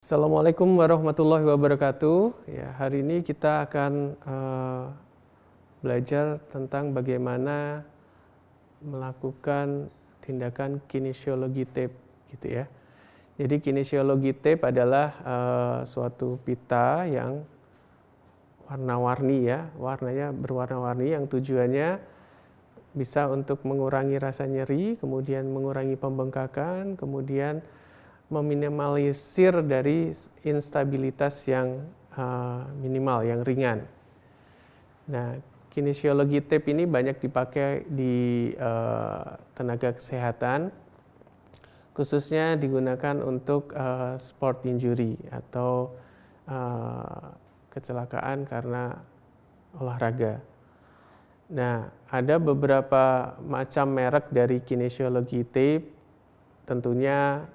Assalamualaikum warahmatullahi wabarakatuh. Ya, hari ini kita akan belajar tentang bagaimana melakukan tindakan kinesiologi tape, gitu ya. Jadi kinesiologi tape adalah suatu pita yang warna-warni ya, warnanya berwarna-warni yang tujuannya bisa untuk mengurangi rasa nyeri, kemudian mengurangi pembengkakan, kemudian meminimalisir dari instabilitas yang minimal, yang ringan. Nah, kinesiologi tape ini banyak dipakai di tenaga kesehatan, khususnya digunakan untuk sport injury atau kecelakaan karena olahraga. Nah, ada beberapa macam merek dari kinesiologi tape. Tentunya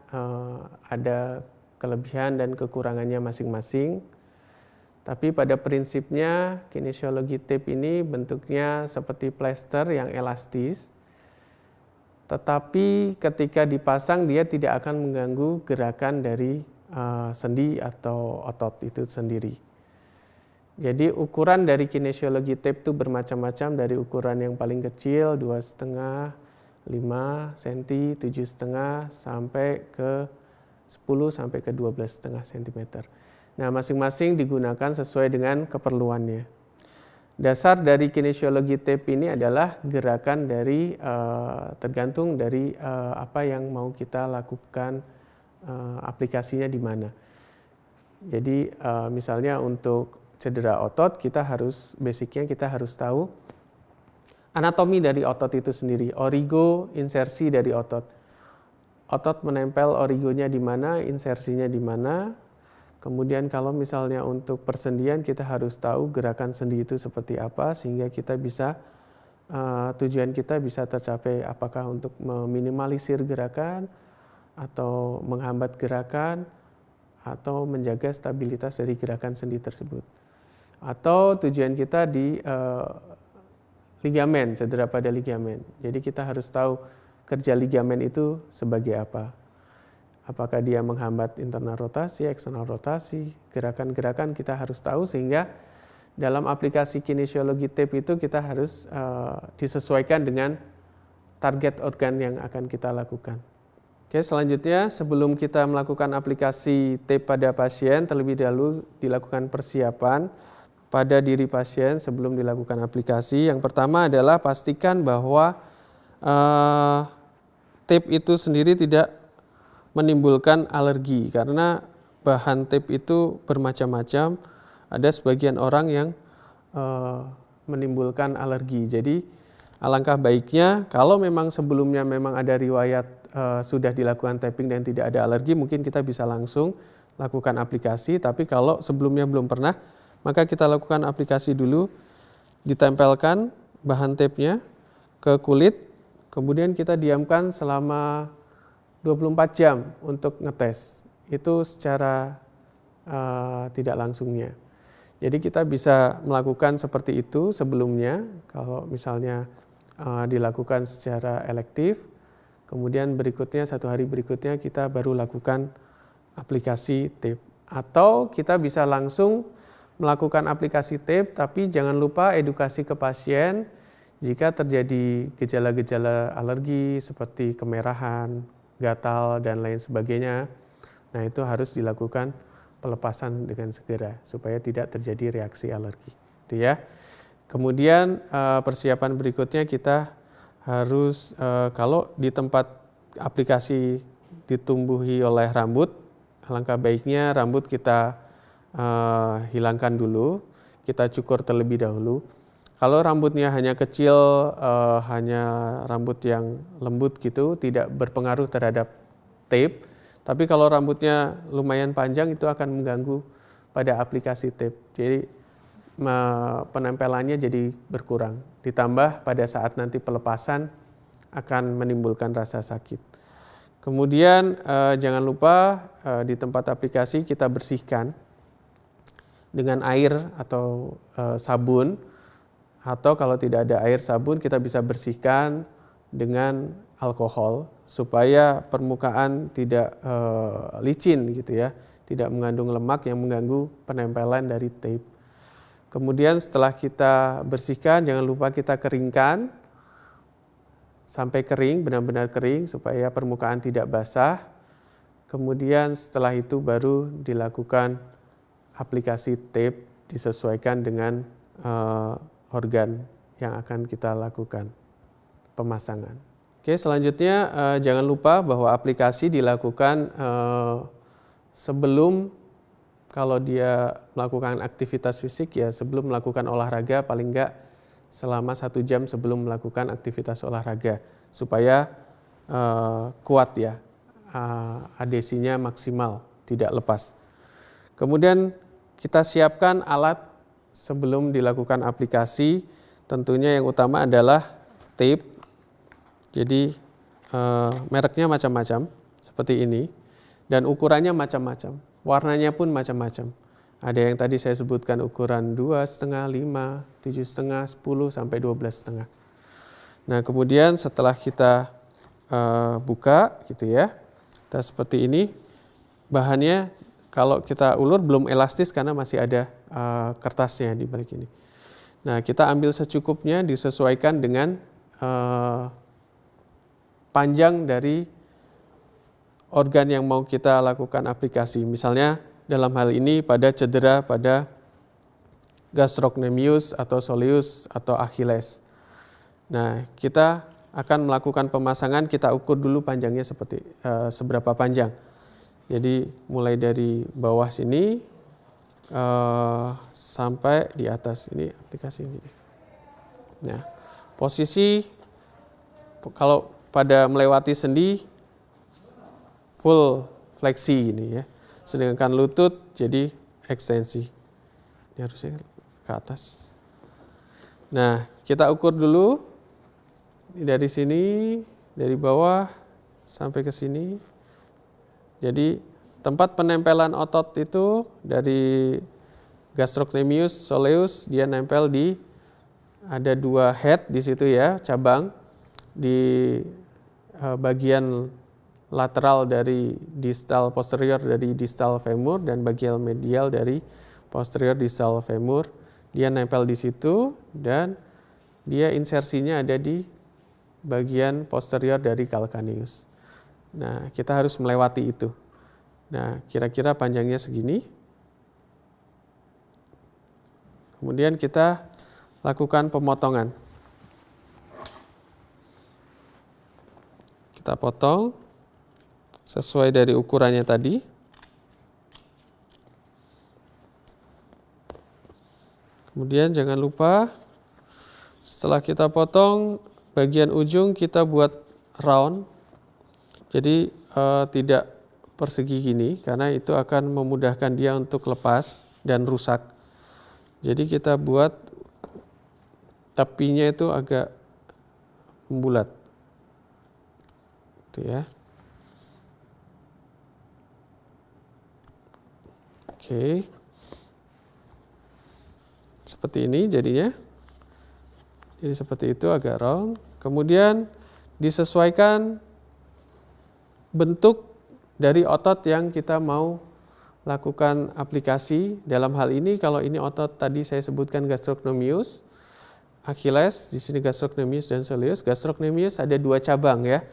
ada kelebihan dan kekurangannya masing-masing. Tapi pada prinsipnya kinesiologi tape ini bentuknya seperti plester yang elastis. Tetapi ketika dipasang dia tidak akan mengganggu gerakan dari sendi atau otot itu sendiri. Jadi ukuran dari kinesiologi tape itu bermacam-macam, dari ukuran yang paling kecil 2,5 5 cm, 7,5 sampai ke 10 sampai ke 12,5 cm. Nah, masing-masing digunakan sesuai dengan keperluannya. Dasar dari kinesiologi tape ini adalah gerakan dari tergantung dari apa yang mau kita lakukan, aplikasinya di mana. Jadi misalnya untuk cedera otot basicnya kita harus tahu anatomi dari otot itu sendiri, origo, insersi dari otot. Otot menempel origonya di mana, insersinya di mana. Kemudian kalau misalnya untuk persendian kita harus tahu gerakan sendi itu seperti apa sehingga kita bisa tujuan kita bisa tercapai, apakah untuk meminimalisir gerakan atau menghambat gerakan atau menjaga stabilitas dari gerakan sendi tersebut. Atau tujuan kita di ligamen, cedera pada ligamen. Jadi kita harus tahu kerja ligamen itu sebagai apa. Apakah dia menghambat internal rotasi, eksternal rotasi, gerakan-gerakan kita harus tahu sehingga dalam aplikasi kinesiologi tape itu kita harus disesuaikan dengan target organ yang akan kita lakukan. Oke, selanjutnya sebelum kita melakukan aplikasi tape pada pasien, terlebih dahulu dilakukan persiapan pada diri pasien sebelum dilakukan aplikasi. Yang pertama adalah pastikan bahwa tape itu sendiri tidak menimbulkan alergi karena bahan tape itu bermacam-macam. Ada sebagian orang yang menimbulkan alergi. Jadi alangkah baiknya kalau memang sebelumnya memang ada riwayat sudah dilakukan taping dan tidak ada alergi, mungkin kita bisa langsung lakukan aplikasi. Tapi kalau sebelumnya belum pernah, maka kita lakukan aplikasi dulu, ditempelkan bahan tape-nya ke kulit, kemudian kita diamkan selama 24 jam untuk ngetes. Itu secara tidak langsungnya. Jadi kita bisa melakukan seperti itu sebelumnya, kalau misalnya dilakukan secara elektif, kemudian berikutnya, 1 hari berikutnya kita baru lakukan aplikasi tape. Atau kita bisa langsung melakukan aplikasi tape, tapi jangan lupa edukasi ke pasien jika terjadi gejala-gejala alergi seperti kemerahan, gatal, dan lain sebagainya. Nah, itu harus dilakukan pelepasan dengan segera supaya tidak terjadi reaksi alergi. Itu ya. Kemudian persiapan berikutnya kita harus kalau di tempat aplikasi ditumbuhi oleh rambut, alangkah baiknya rambut kita hilangkan dulu, kita cukur terlebih dahulu. Kalau rambutnya hanya kecil, hanya rambut yang lembut gitu, tidak berpengaruh terhadap tape. Tapi kalau rambutnya lumayan panjang itu akan mengganggu pada aplikasi tape. Jadi penempelannya jadi berkurang. Ditambah pada saat nanti pelepasan akan menimbulkan rasa sakit. Kemudian jangan lupa di tempat aplikasi kita bersihkan dengan air atau sabun, atau kalau tidak ada air sabun kita bisa bersihkan dengan alkohol supaya permukaan tidak licin gitu ya. tidak mengandung lemak yang mengganggu penempelan dari tape. Kemudian setelah kita bersihkan, jangan lupa kita keringkan sampai kering, benar-benar kering supaya permukaan tidak basah. Kemudian setelah itu baru dilakukan aplikasi tape disesuaikan dengan organ yang akan kita lakukan pemasangan. Oke, selanjutnya jangan lupa bahwa aplikasi dilakukan sebelum, kalau dia melakukan aktivitas fisik ya sebelum melakukan olahraga, paling enggak selama 1 jam sebelum melakukan aktivitas olahraga supaya kuat ya, adesinya maksimal, tidak lepas. Kemudian kita siapkan alat sebelum dilakukan aplikasi, tentunya yang utama adalah tape. Jadi mereknya macam-macam seperti ini dan ukurannya macam-macam, warnanya pun macam-macam. Ada yang tadi saya sebutkan ukuran 2,5, 5, 7,5, 10 sampai 12,5. Nah, kemudian setelah kita buka gitu ya, kita seperti ini. Bahannya kalau kita ulur belum elastis karena masih ada kertasnya di balik ini. Nah, kita ambil secukupnya, disesuaikan dengan panjang dari organ yang mau kita lakukan aplikasi. Misalnya dalam hal ini pada cedera pada gastrocnemius atau soleus atau Achilles. Nah, kita akan melakukan pemasangan, kita ukur dulu panjangnya seperti seberapa panjang. Jadi mulai dari bawah sini sampai di atas ini aplikasi ini. Nah, posisi kalau pada melewati sendi full fleksi ini ya. Sedangkan lutut jadi ekstensi. Ini harusnya ke atas. Nah, kita ukur dulu dari sini, dari bawah sampai ke sini. Jadi tempat penempelan otot itu dari gastrocnemius, soleus, dia nempel di, ada 2 head di situ ya, cabang di bagian lateral dari distal posterior dari distal femur dan bagian medial dari posterior distal femur. Dia nempel di situ dan dia insersinya ada di bagian posterior dari calcaneus. Nah, kita harus melewati itu. Nah, kira-kira panjangnya segini. Kemudian kita lakukan pemotongan. Kita potong sesuai dari ukurannya tadi. Kemudian jangan lupa setelah kita potong bagian ujung kita buat round. Jadi tidak persegi gini karena itu akan memudahkan dia untuk lepas dan rusak. Jadi kita buat tepinya itu agak membulat. Itu ya. Oke. Seperti ini jadinya. Jadi seperti itu agak round. Kemudian disesuaikan bentuk dari otot yang kita mau lakukan aplikasi. Dalam hal ini kalau ini otot tadi saya sebutkan gastrocnemius, Achilles, di sini gastrocnemius dan soleus. Gastrocnemius ada 2 cabang ya.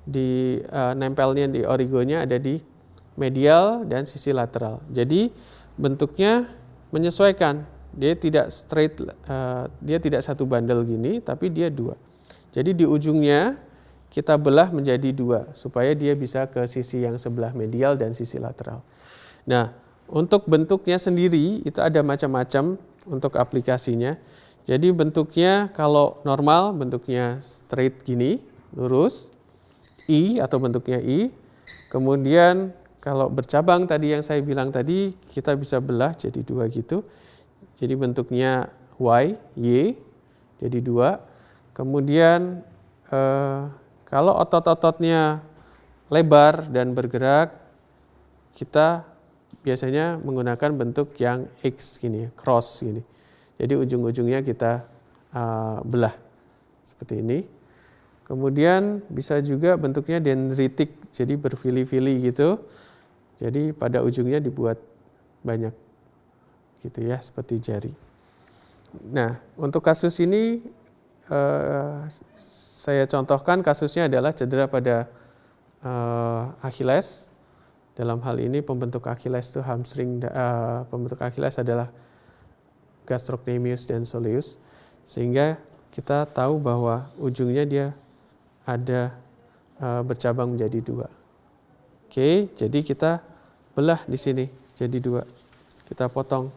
Di nempelnya di origonya ada di medial dan sisi lateral. Jadi bentuknya menyesuaikan. Dia tidak straight, dia tidak satu bandel gini, tapi dia 2. Jadi di ujungnya kita belah menjadi 2 supaya dia bisa ke sisi yang sebelah medial dan sisi lateral. Nah, untuk bentuknya sendiri itu ada macam-macam untuk aplikasinya. Jadi bentuknya kalau normal bentuknya straight gini, lurus, I atau bentuknya I. Kemudian kalau bercabang tadi yang saya bilang tadi kita bisa belah jadi 2 gitu. Jadi bentuknya Y, jadi 2. Kemudian kalau otot-ototnya lebar dan bergerak, kita biasanya menggunakan bentuk yang X gini, cross gini. Jadi ujung-ujungnya kita belah seperti ini. Kemudian bisa juga bentuknya dendritik, jadi berfili-fili gitu. Jadi pada ujungnya dibuat banyak gitu ya, seperti jari. Nah, untuk kasus ini saya contohkan kasusnya adalah cedera pada Achilles. Dalam hal ini pembentuk Achilles itu hamstring, pembentuk Achilles adalah gastrocnemius dan soleus, sehingga kita tahu bahwa ujungnya dia ada bercabang menjadi 2. Oke, jadi kita belah di sini jadi 2. Kita potong.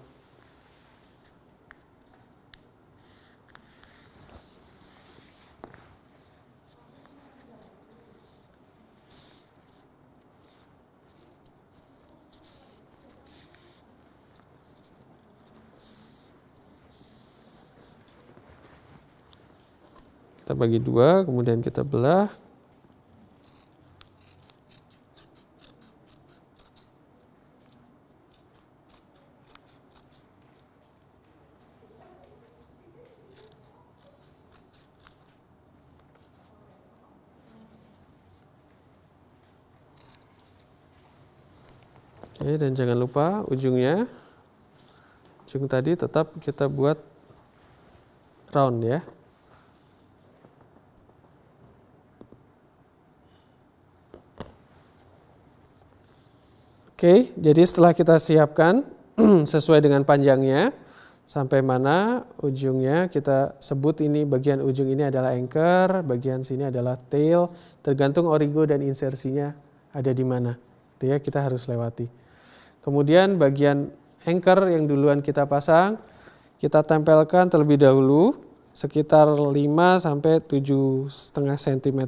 Kita bagi 2, kemudian kita belah. Oke, dan jangan lupa ujung tadi tetap kita buat round ya. Oke, jadi setelah kita siapkan sesuai dengan panjangnya, sampai mana ujungnya kita sebut ini bagian ujung ini adalah anchor, bagian sini adalah tail, tergantung origo dan insersinya ada di mana. Itu ya, kita harus lewati. Kemudian bagian anchor yang duluan kita pasang, kita tempelkan terlebih dahulu sekitar 5 sampai 7,5 cm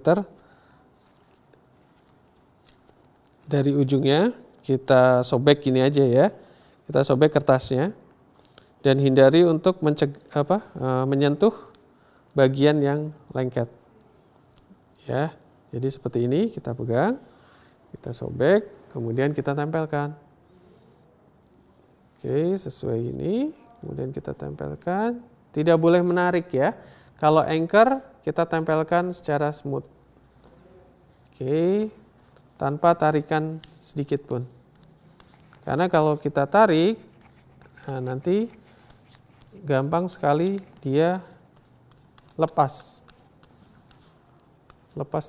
dari ujungnya. Kita sobek gini aja ya, kita sobek kertasnya dan hindari untuk menyentuh bagian yang lengket ya. Jadi seperti ini, kita pegang, kita sobek, kemudian kita tempelkan. Oke, sesuai ini, kemudian kita tempelkan. Tidak boleh menarik ya. Kalau anchor kita tempelkan secara smooth. Oke, tanpa tarikan sedikit pun. Karena kalau kita tarik, nanti gampang sekali dia lepas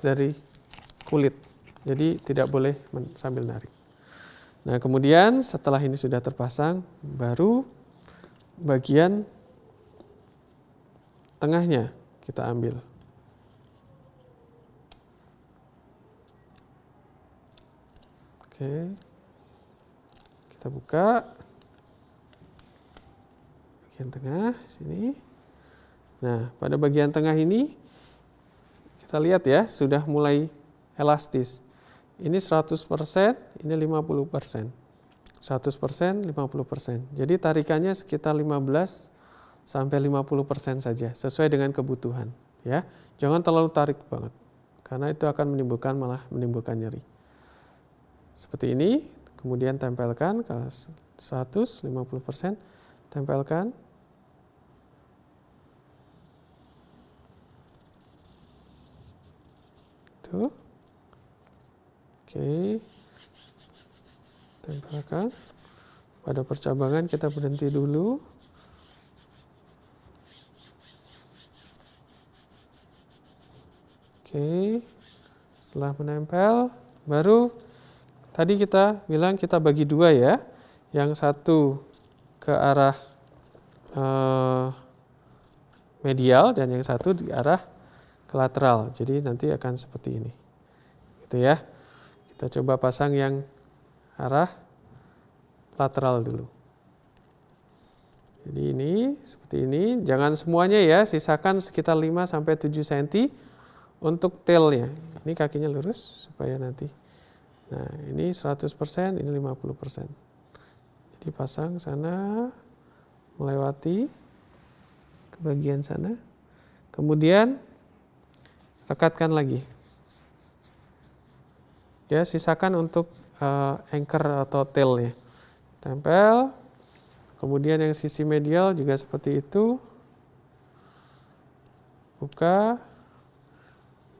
dari kulit. Jadi tidak boleh sambil narik. Nah, kemudian setelah ini sudah terpasang, baru bagian tengahnya kita ambil. Oke, kita buka bagian tengah sini. Nah, pada bagian tengah ini kita lihat ya, sudah mulai elastis. Ini 100%, ini 50%. 100%, 50%. Jadi tarikannya sekitar 15 sampai 50% saja, sesuai dengan kebutuhan ya. Jangan terlalu tarik banget, karena itu akan malah menimbulkan nyeri. Seperti ini, kemudian tempelkan ke 150%, tempelkan. Tuh. Oke, tempelkan. Pada percabangan kita berhenti dulu. Oke, setelah menempel, baru tadi kita bilang kita bagi 2 ya. Yang satu ke arah medial dan yang satu di arah ke lateral. Jadi nanti akan seperti ini. Gitu ya. Kita coba pasang yang arah lateral dulu. Jadi ini seperti ini, jangan semuanya ya, sisakan sekitar 5 sampai 7 cm untuk tailnya. Ini kakinya lurus supaya nanti. Nah, ini 100%, ini 50%. Jadi pasang sana, melewati ke bagian sana. Kemudian rekatkan lagi. Ya, sisakan untuk anchor atau tailnya. Tempel. Kemudian yang sisi medial juga seperti itu. Buka.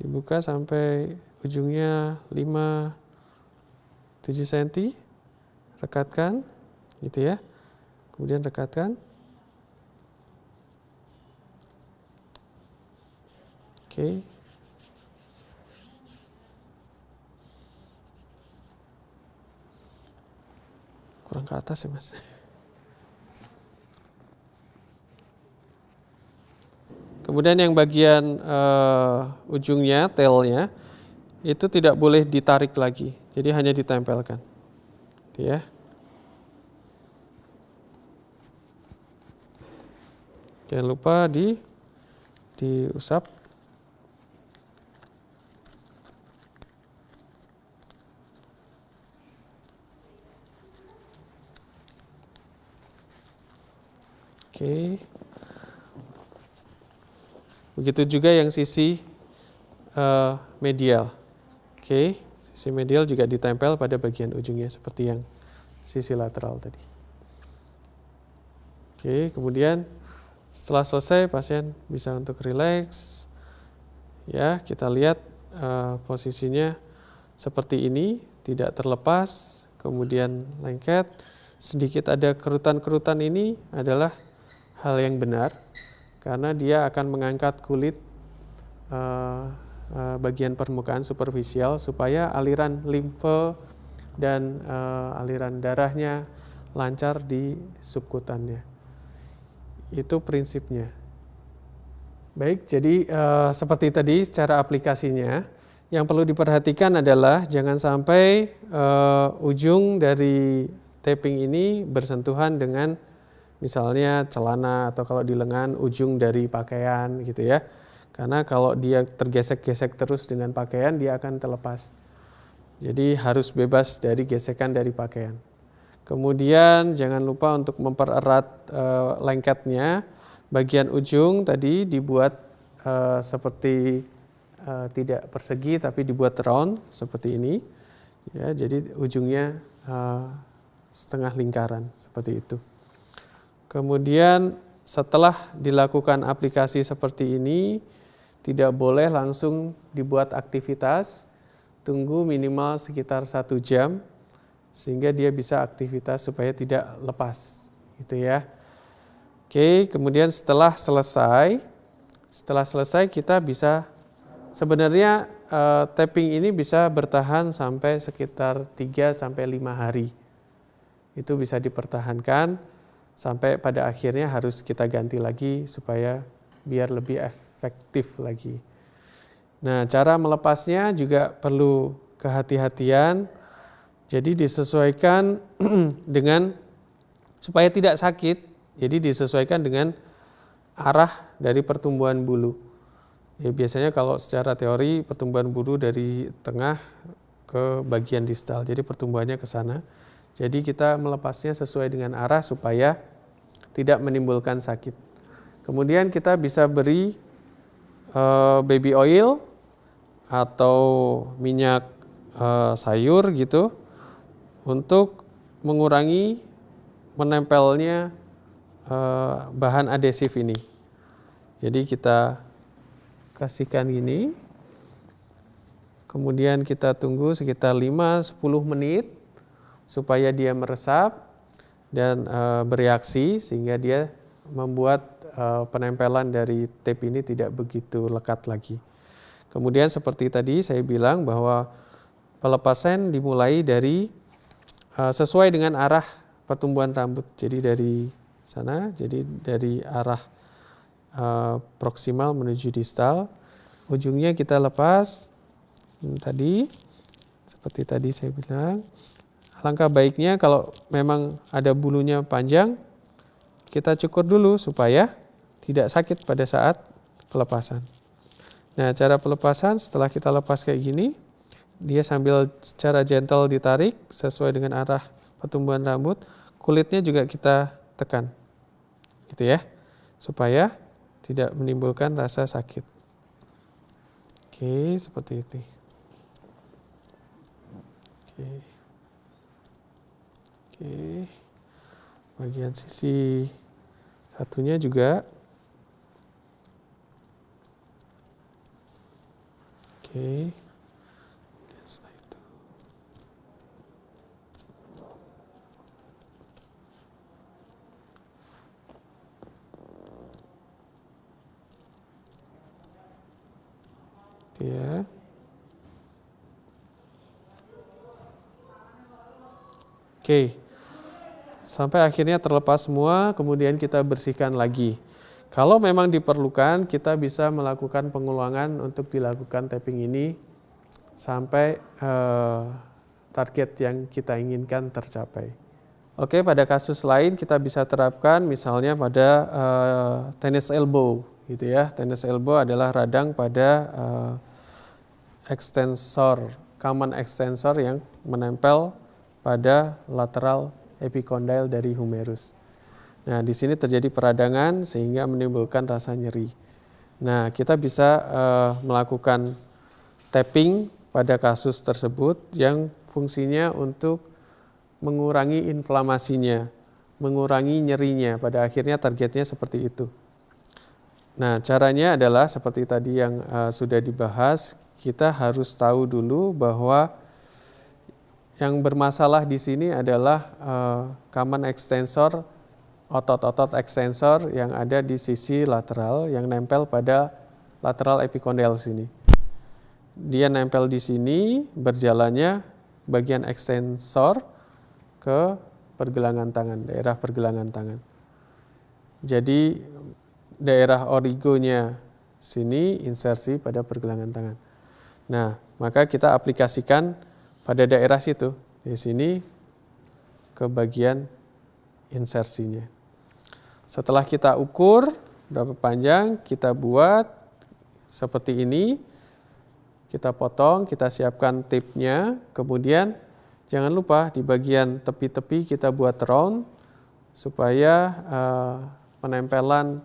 Dibuka sampai ujungnya 5-7 cm. rekatkan, gitu ya. Kemudian rekatkan. Oke. Kurang ke atas ya Mas. Kemudian yang bagian ujungnya, tailnya, itu tidak boleh ditarik lagi. Jadi hanya ditempelkan. Gitu ya. Jangan lupa diusap. Oke. Begitu juga yang sisi medial. Oke, sisi medial juga ditempel pada bagian ujungnya seperti yang sisi lateral tadi. Oke, kemudian setelah selesai pasien bisa untuk rileks. Ya, kita lihat posisinya seperti ini, tidak terlepas, kemudian lengket. Sedikit ada kerutan-kerutan ini adalah hal yang benar karena dia akan mengangkat kulit bagian permukaan superficial supaya aliran limfe dan aliran darahnya lancar di subkutannya. Itu prinsipnya. Baik, jadi seperti tadi secara aplikasinya, yang perlu diperhatikan adalah jangan sampai ujung dari taping ini bersentuhan dengan misalnya celana atau kalau di lengan ujung dari pakaian gitu ya. Karena kalau dia tergesek-gesek terus dengan pakaian dia akan terlepas. Jadi harus bebas dari gesekan dari pakaian. Kemudian jangan lupa untuk mempererat lengketnya. Bagian ujung tadi dibuat seperti tidak persegi tapi dibuat round seperti ini. Ya, jadi ujungnya setengah lingkaran seperti itu. Kemudian setelah dilakukan aplikasi seperti ini, tidak boleh langsung dibuat aktivitas, tunggu minimal sekitar 1 jam, sehingga dia bisa aktivitas supaya tidak lepas, gitu ya. Oke, kemudian setelah selesai kita bisa, sebenarnya tapping ini bisa bertahan sampai sekitar 3-5 hari. Itu bisa dipertahankan. Sampai pada akhirnya harus kita ganti lagi supaya biar lebih efektif lagi. Nah, cara melepasnya juga perlu kehati-hatian. Jadi disesuaikan dengan supaya tidak sakit. Jadi disesuaikan dengan arah dari pertumbuhan bulu. Ya, biasanya kalau secara teori pertumbuhan bulu dari tengah ke bagian distal. Jadi pertumbuhannya ke sana. Jadi kita melepasnya sesuai dengan arah supaya tidak menimbulkan sakit. Kemudian kita bisa beri baby oil atau minyak sayur gitu untuk mengurangi menempelnya bahan adesif ini. Jadi kita kasihkan gini. Kemudian kita tunggu sekitar 5-10 menit supaya dia meresap dan bereaksi sehingga dia membuat penempelan dari tape ini tidak begitu lekat lagi. Kemudian seperti tadi saya bilang bahwa pelepasan dimulai dari sesuai dengan arah pertumbuhan rambut. Jadi dari sana, jadi dari arah proksimal menuju distal. Ujungnya kita lepas tadi, seperti tadi saya bilang. Langkah baiknya kalau memang ada bulunya panjang, kita cukur dulu supaya tidak sakit pada saat pelepasan. Nah, cara pelepasan setelah kita lepas kayak gini, dia sambil secara gentle ditarik sesuai dengan arah pertumbuhan rambut, kulitnya juga kita tekan. Gitu ya. Supaya tidak menimbulkan rasa sakit. Oke, seperti itu. Oke, bagian sisi satunya juga. Oke, setelah itu. Ya. Oke. Sampai akhirnya terlepas semua, kemudian kita bersihkan lagi. Kalau memang diperlukan, kita bisa melakukan pengulangan untuk dilakukan tapping ini sampai target yang kita inginkan tercapai. Oke, pada kasus lain kita bisa terapkan misalnya pada tennis elbow, gitu ya. Tennis elbow adalah radang pada extensor, common extensor yang menempel pada lateral epicondyle dari humerus. Nah, di sini terjadi peradangan sehingga menimbulkan rasa nyeri. Nah, kita bisa melakukan tapping pada kasus tersebut yang fungsinya untuk mengurangi inflamasinya, mengurangi nyerinya. Pada akhirnya targetnya seperti itu. Nah, caranya adalah seperti tadi yang sudah dibahas, kita harus tahu dulu bahwa yang bermasalah di sini adalah common extensor, otot-otot extensor yang ada di sisi lateral yang nempel pada lateral epicondyle sini. Dia nempel di sini, berjalannya bagian extensor ke pergelangan tangan, daerah pergelangan tangan. Jadi daerah origonya sini insersi pada pergelangan tangan. Nah, maka kita aplikasikan pada daerah situ, di sini ke bagian insersinya. Setelah kita ukur berapa panjang, kita buat seperti ini, kita potong, kita siapkan tipnya, kemudian jangan lupa di bagian tepi-tepi kita buat round supaya penempelan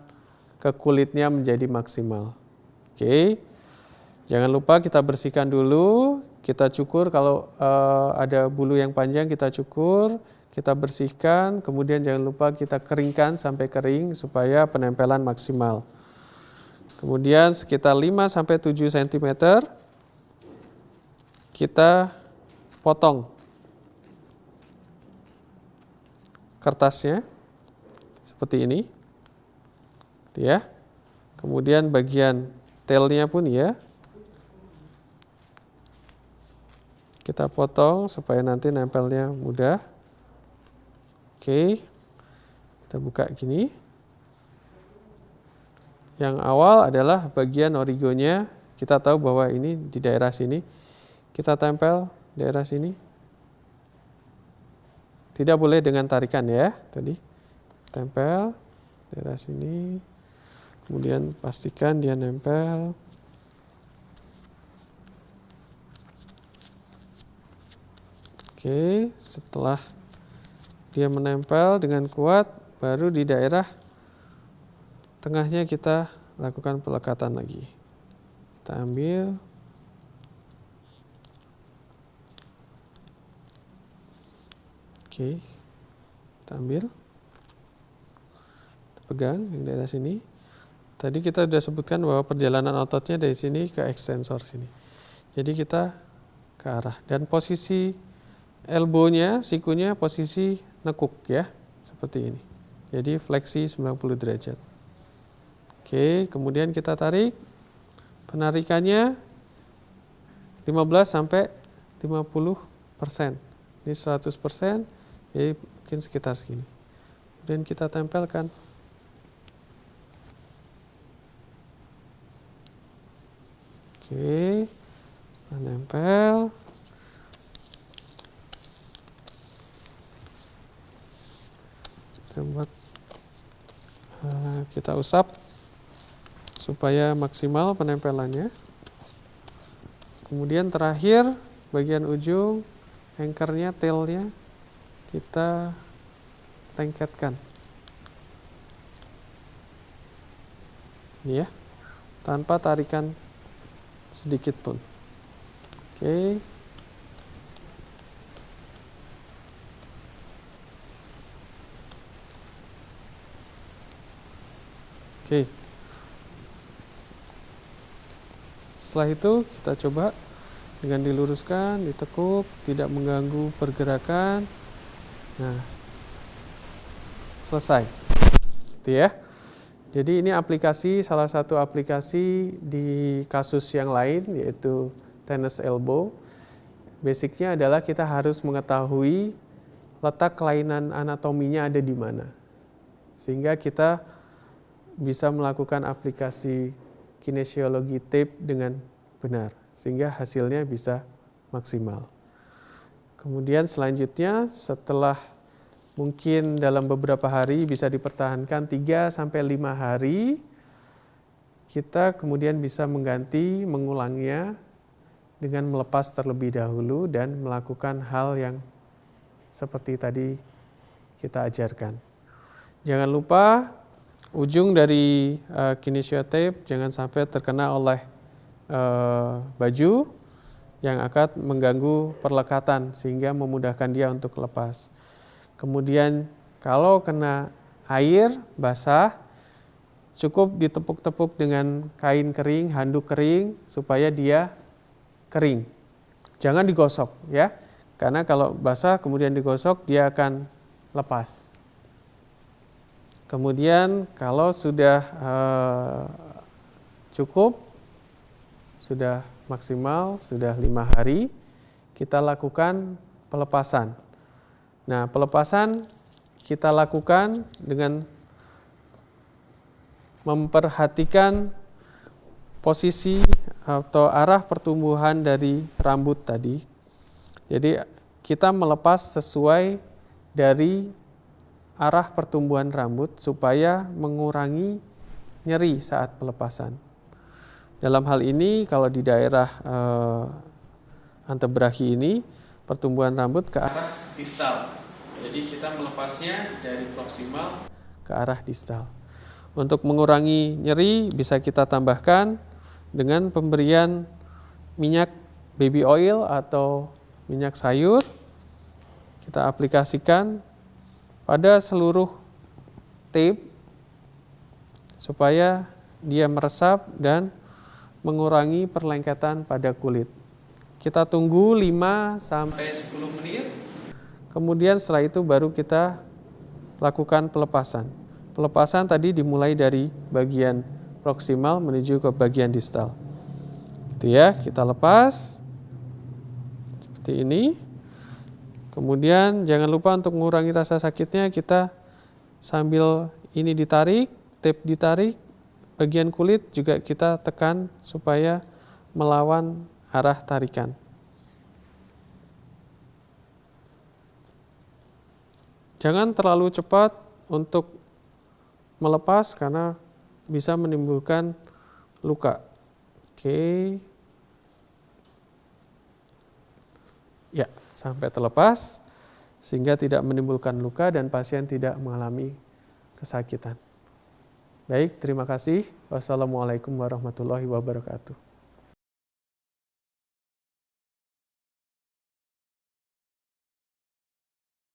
ke kulitnya menjadi maksimal. Oke. Jangan lupa kita bersihkan dulu, kita cukur kalau ada bulu yang panjang kita cukur, kita bersihkan, kemudian jangan lupa kita keringkan sampai kering supaya penempelan maksimal. Kemudian sekitar 5-7 cm kita potong kertasnya seperti ini. Ya. Kemudian bagian tailnya pun ya. Kita potong supaya nanti nempelnya mudah. Oke, kita buka gini. Yang awal adalah bagian origonya. Kita tahu bahwa ini di daerah sini. Kita tempel daerah sini. Tidak boleh dengan tarikan ya. Tadi tempel daerah sini. Kemudian pastikan dia nempel. Oke, setelah dia menempel dengan kuat, baru di daerah tengahnya kita lakukan pelekatan lagi. Kita ambil. Oke, kita ambil. Kita pegang yang daerah sini. Tadi kita sudah sebutkan bahwa perjalanan ototnya dari sini ke extensor sini. Jadi kita ke arah. Dan posisi elbow-nya, sikunya posisi nekuk ya, seperti ini. Jadi fleksi 90 derajat. Oke, kemudian kita tarik. Penarikannya 15-50%. Ini 100%, jadi mungkin sekitar segini. Kemudian kita tempelkan. Oke, setelah nempel. Kita usap supaya maksimal penempelannya. Kemudian terakhir bagian ujung anchornya, tailnya kita lengketkan. Ini ya, tanpa tarikan sedikit pun. Oke. Oke. Setelah itu kita coba dengan diluruskan, ditekuk, tidak mengganggu pergerakan. Nah, selesai. Itu ya. Jadi ini aplikasi, salah satu aplikasi di kasus yang lain, yaitu tennis elbow. Basicnya adalah kita harus mengetahui letak kelainan anatominya ada di mana. Sehingga kita bisa melakukan aplikasi kinesiologi tape dengan benar. Sehingga hasilnya bisa maksimal. Kemudian selanjutnya setelah mungkin dalam beberapa hari bisa dipertahankan 3-5 hari, kita kemudian bisa mengganti, mengulangnya dengan melepas terlebih dahulu dan melakukan hal yang seperti tadi kita ajarkan. Jangan lupa ujung dari kinesio tape jangan sampai terkena oleh baju yang akan mengganggu perlekatan sehingga memudahkan dia untuk lepas. Kemudian kalau kena air basah, cukup ditepuk-tepuk dengan kain kering, handuk kering supaya dia kering. Jangan digosok ya, karena kalau basah kemudian digosok dia akan lepas. Kemudian kalau sudah cukup, sudah maksimal, sudah 5 hari, kita lakukan pelepasan. Nah, pelepasan kita lakukan dengan memperhatikan posisi atau arah pertumbuhan dari rambut tadi. Jadi kita melepas sesuai dari arah pertumbuhan rambut supaya mengurangi nyeri saat pelepasan. Dalam hal ini kalau di daerah antebrachi ini pertumbuhan rambut ke arah distal. Jadi kita melepasnya dari proksimal ke arah distal. Untuk mengurangi nyeri bisa kita tambahkan dengan pemberian minyak baby oil atau minyak sayur. Kita aplikasikan pada seluruh tape supaya dia meresap dan mengurangi perlengketan pada kulit. Kita tunggu 5-10 menit. Kemudian setelah itu baru kita lakukan pelepasan. Pelepasan tadi dimulai dari bagian proksimal menuju ke bagian distal. Gitu ya, kita lepas seperti ini. Kemudian jangan lupa untuk mengurangi rasa sakitnya, kita sambil ini ditarik, tape ditarik, bagian kulit juga kita tekan supaya melawan arah tarikan. Jangan terlalu cepat untuk melepas karena bisa menimbulkan luka. Oke. Ya, sampai terlepas sehingga tidak menimbulkan luka dan pasien tidak mengalami kesakitan. Baik, terima kasih. Wassalamualaikum warahmatullahi wabarakatuh.